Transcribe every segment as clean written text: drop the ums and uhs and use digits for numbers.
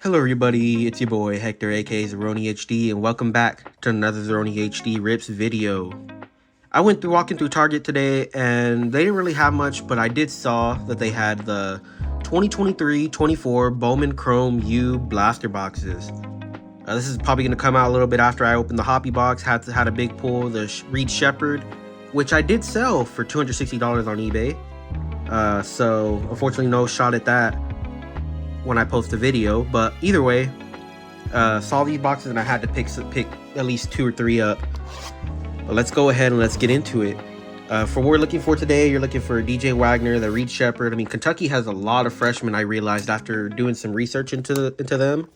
Hello everybody, it's your boy Hector aka Bronny HD, and welcome back to another Bronny HD Rips video. I went through walking through Target today and they didn't really have much, but I did saw that they had the 2023-24 Bowman Chrome U Blaster boxes. This is probably going to come out a little bit after I opened the Hoppy box. Had a big pull, the Reed Shepherd, which I did sell for $260 on eBay. So unfortunately no shot at that when I post a video, but either way, saw these boxes and I had to pick at least 2 or 3 up. But let's go ahead and let's get into it. For what we're looking for today, you're looking for DJ Wagner, the Reed Shepherd. I mean, Kentucky has a lot of freshmen, I realized after doing some research into them.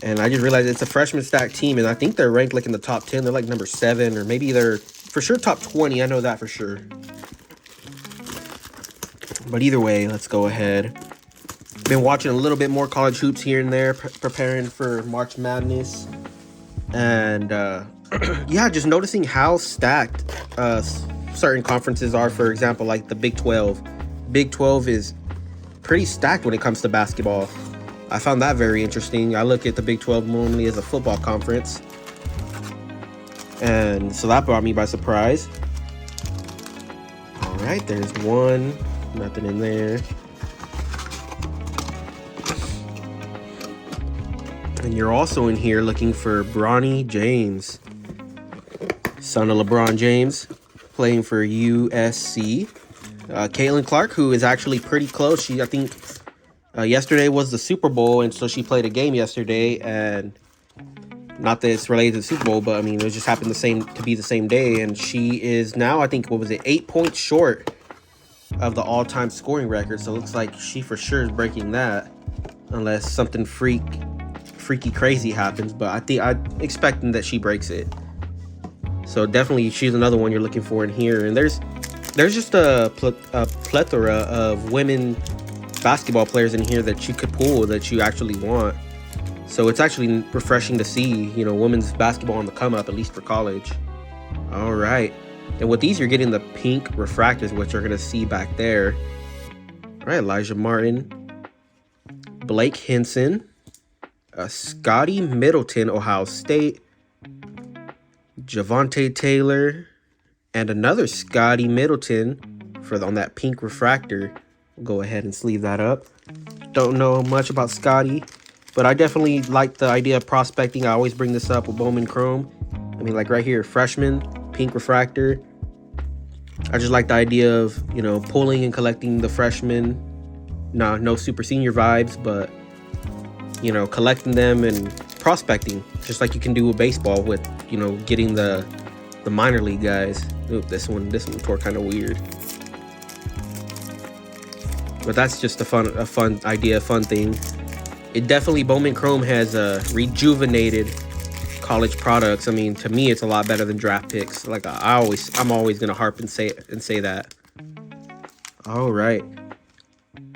And I just realized it's a freshman stacked team, and I think they're ranked like in the top 10. They're like number 7, or maybe they're for sure top 20. I know that for sure. But either way, let's go ahead. Been watching a little bit more college hoops here and there, preparing for March Madness. And yeah, just noticing how stacked certain conferences are. For example, like the Big 12. Big 12 is pretty stacked when it comes to basketball. I found that very interesting. I look at the Big 12 normally as a football conference, and so that brought me by surprise. All right, there's one. Nothing in there. And you're also in here looking for Bronny James, son of Lebron James, playing for USC. Caitlyn Clark, who is actually pretty close. I think yesterday was the Super Bowl, and so she played a game yesterday. And not that it's related to the Super Bowl, but I mean, it just happened to be the same day. And she is now, I think, 8 points short of the all-time scoring record. So it looks like she for sure is breaking that, unless something freaky crazy happens, but I'm expecting that she breaks it. So definitely she's another one you're looking for in here. And there's just a plethora of women basketball players in here that you could pull, that you actually want. So it's actually refreshing to see, you know, women's basketball on the come up, at least for college. All right, and with these you're getting the pink refractors, which you're gonna see back there. All right, Elijah Martin, Blake Henson, Scotty Middleton, Ohio State, Javonte Taylor, and another Scotty Middleton on that pink refractor. We'll go ahead and sleeve that up. Don't know much about Scotty, but I definitely like the idea of prospecting. I always bring this up with Bowman Chrome. I mean, like right here, freshman, pink refractor. I just like the idea of, you know, pulling and collecting the freshmen. No super senior vibes, but you know, collecting them and prospecting, just like you can do with baseball with, you know, getting the minor league guys. Ooh, this one tore kind of weird, but that's just a fun idea, fun thing. It definitely, Bowman Chrome has rejuvenated college products. I mean, to me, it's a lot better than draft picks. Like I'm always gonna harp and say that. All right,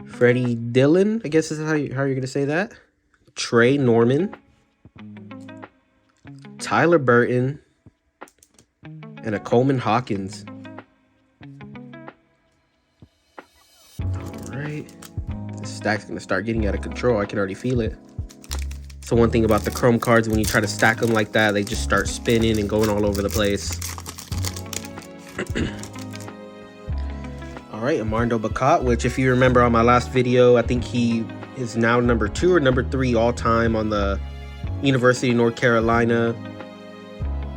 Freddie Dillon, I guess is how you're gonna say that. Trey Norman, Tyler Burton, and a Coleman Hawkins. All right, this stack's gonna start getting out of control. I can already feel it. So one thing about the Chrome cards, when you try to stack them like that, they just start spinning and going all over the place. All right, Armando Bacot, which if you remember on my last video, I think he is now number 2 or number 3 all-time on the University of North Carolina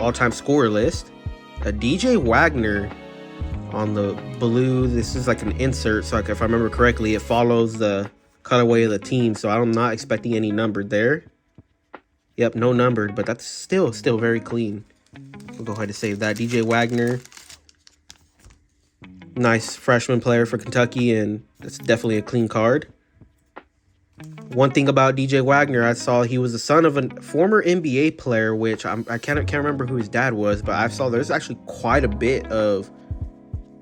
all-time scorer list. A DJ Wagner on the blue. This is like an insert, so like if I remember correctly, it follows the colorway of the team, so I'm not expecting any numbered there. Yep, no numbered, but that's still very clean. We'll go ahead and save that. DJ Wagner, nice freshman player for Kentucky, and it's definitely a clean card. One thing about DJ Wagner, I saw he was the son of a former NBA player, which I can't remember who his dad was, but I saw there's actually quite a bit of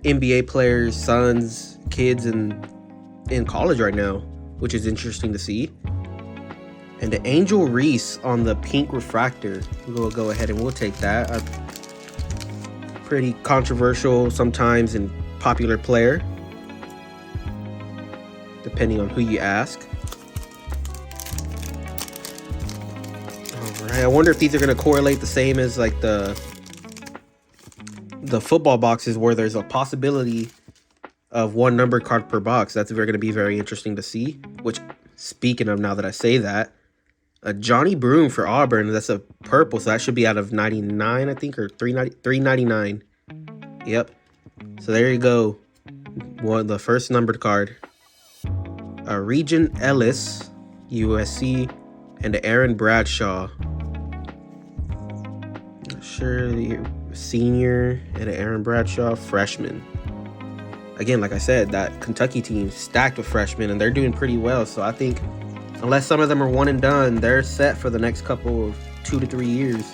NBA players, sons, kids in college right now, which is interesting to see. And the Angel Reese on the pink refractor. We'll go ahead and we'll take that. Pretty controversial sometimes and popular player, depending on who you ask. right, I wonder if these are going to correlate the same as like the football boxes where there's a possibility of one numbered card per box. That's going to be very interesting to see. Which, speaking of, now that I say that, a Johnny Broom for Auburn. That's a purple, so that should be out of 99, I think, or 399. Yep. So there you go. The first numbered card. Regent Ellis, USC, and Aaron Bradshaw. Not sure, the senior, and Aaron Bradshaw, freshman. Again, like I said, that Kentucky team stacked with freshmen, and they're doing pretty well. So I think, unless some of them are one and done, they're set for the next couple of 2 to 3 years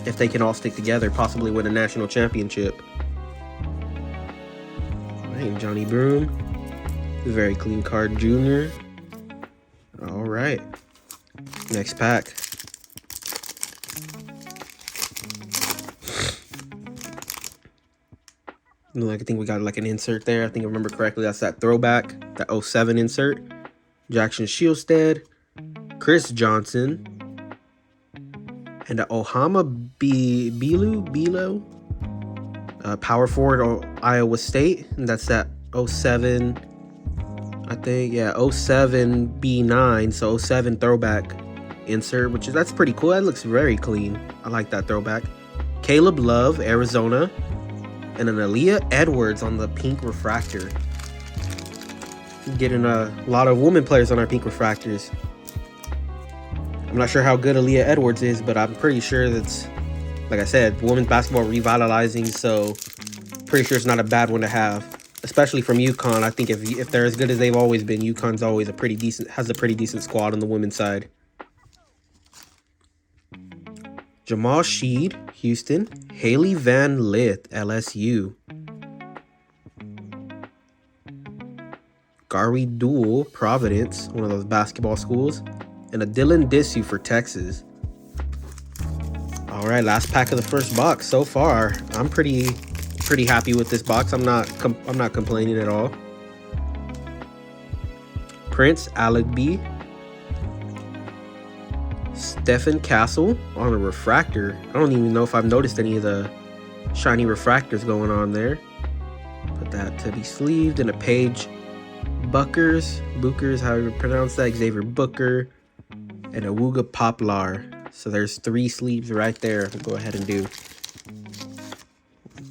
if they can all stick together, possibly win a national championship. All right, Johnny Broom, very clean card, junior. All right, next pack. I think we got like an insert there. I think I remember correctly. That's that throwback, that 07 insert. Jackson Shieldstead, Chris Johnson, and Ohama Bilo, power forward, Iowa State. And that's that 07, I think, yeah, 07 B9, so 07 throwback insert, that's pretty cool. That looks very clean. I like that throwback. Caleb Love, Arizona, and an Aaliyah Edwards on the pink refractor. Getting a lot of women players on our pink refractors. I'm not sure how good Aaliyah Edwards is, but I'm pretty sure that's, like I said, women's basketball revitalizing, so pretty sure it's not a bad one to have, especially from UConn. I think if they're as good as they've always been, UConn's always has a pretty decent squad on the women's side. Jamal Sheed, Houston. Haley Van Lith, LSU. Gary Duell, Providence, one of those basketball schools. And a Dylan Disu for Texas. All right, last pack of the first box so far. I'm pretty happy with this box. I'm not complaining at all. Prince Allegby. Stephen Castle on a refractor. I don't even know if I've noticed any of the shiny refractors going on there. Put that to be sleeved. And a Paige Buckers, however you pronounce that, Xavier Booker, and a Wooga Poplar. So there's 3 sleeves right there. We'll go ahead and do 1,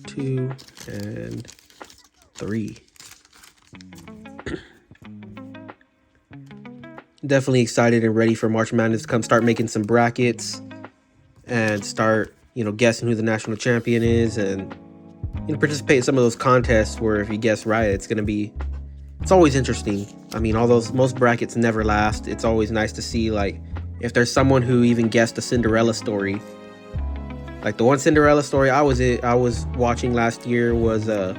2, and 3. Definitely excited and ready for March Madness to come. Start making some brackets and start, guessing who the national champion is, and participate in some of those contests where if you guess right, it's always interesting. I mean, most brackets never last. It's always nice to see, like, if there's someone who even guessed a Cinderella story. Like the one Cinderella story I was watching last year was it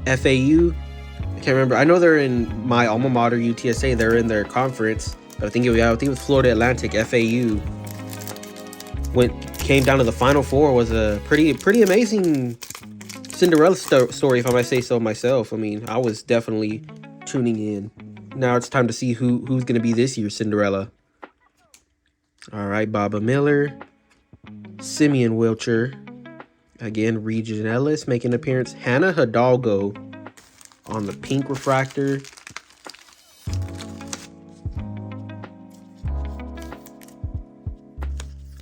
FAU? I can't remember. I know they're in my alma mater, UTSA. They're in their conference. But I think it was Florida Atlantic. FAU came down to the Final Four. Was a pretty amazing Cinderella story, if I might say so myself. I mean, I was definitely tuning in. Now it's time to see who's going to be this year's Cinderella. All right, Baba Miller, Simeon Wilcher, again, Regent Ellis making an appearance. Hannah Hidalgo on the pink refractor.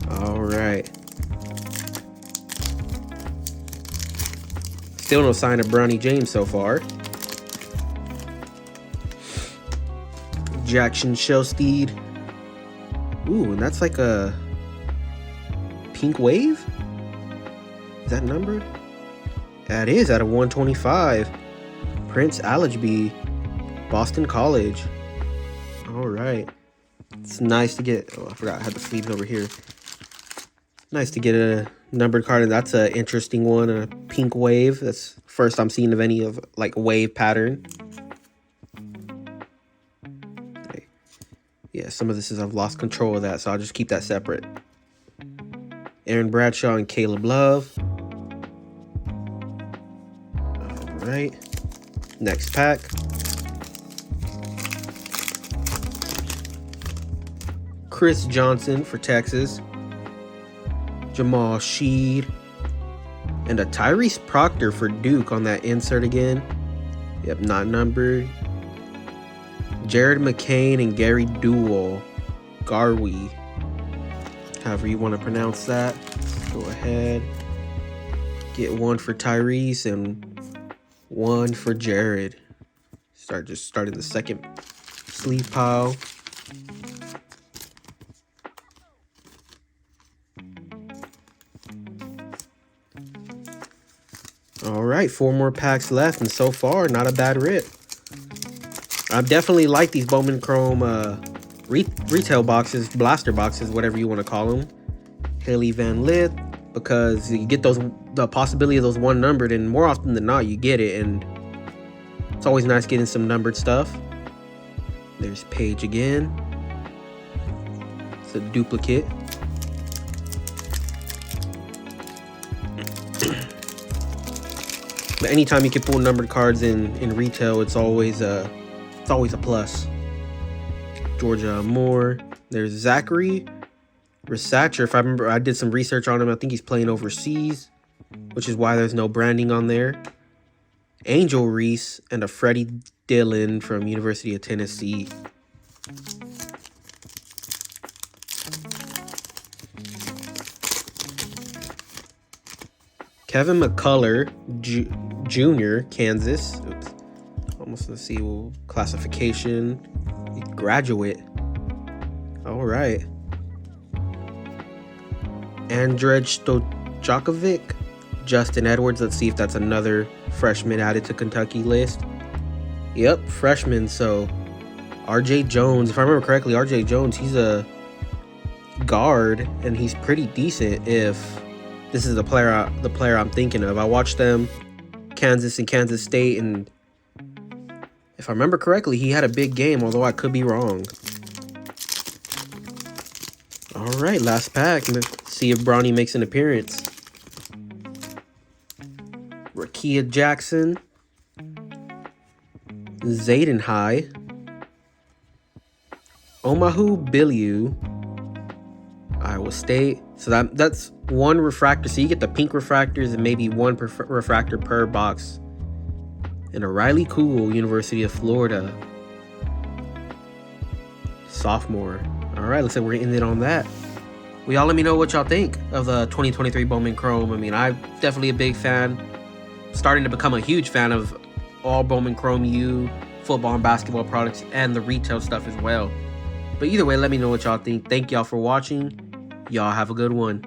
All right. Still no sign of Bronny James so far. Jackson Shellsteed. Ooh, and that's like a pink wave? Is that numbered? That is out of 125. Prince Allegby, Boston College. All right. It's nice to get... Oh, I forgot I had the sleeves over here. Nice to get a numbered card, and that's an interesting one. A pink wave. That's first I'm seeing of any of like wave pattern. Okay. Yeah, some of this is I've lost control of that, so I'll just keep that separate. Aaron Bradshaw and Caleb Love. All right. Next pack. Chris Johnson for Texas. Jamal Sheed. And a Tyrese Proctor for Duke on that insert again. Yep, not numbered. Jared McCain and Gary Duwell. Garwe. However you want to pronounce that. Go ahead. Get one for Tyrese and one for Jared. Just starting the second sleeve pile. All right, 4 more packs left, and so far, not a bad rip. I definitely like these Bowman Chrome retail boxes, blaster boxes, whatever you want to call them. Haley Van Lith, because you get the possibility of those one numbered, and more often than not, you get it, and it's always nice getting some numbered stuff. There's Paige again. It's a duplicate. But anytime you can pull numbered cards in retail, it's always a plus. Georgia Moore. There's Zachary Resacher. If I remember, I did some research on him. I think he's playing overseas, which is why there's no branding on there. Angel Reese and a Freddie Dillon from University of Tennessee. Kevin McCullough Jr., Kansas. Oops. Almost, let's see, classification. Graduate. All right. Andrej Stojakovic. Justin Edwards. Let's see if that's another freshman added to Kentucky list. Yep, freshman. So RJ Jones. If I remember correctly, RJ Jones, he's a guard, and he's pretty decent if this is the player I'm thinking of. I watched them, Kansas and Kansas State, and if I remember correctly, he had a big game, although I could be wrong. All right, last pack. Let's see if Bronny makes an appearance. Rakia Jackson. Zayden High. Omahu Biliu. Iowa State. So that's one refractor. So you get the pink refractors and maybe one refractor per box. And a Riley Cool, University of Florida. Sophomore. All right, looks like we're ending on that. Well, y'all let me know what y'all think of the 2023 Bowman Chrome. I mean, I'm definitely a big fan. Starting to become a huge fan of all Bowman Chrome U, football and basketball products, and the retail stuff as well. But either way, let me know what y'all think. Thank y'all for watching. Y'all have a good one.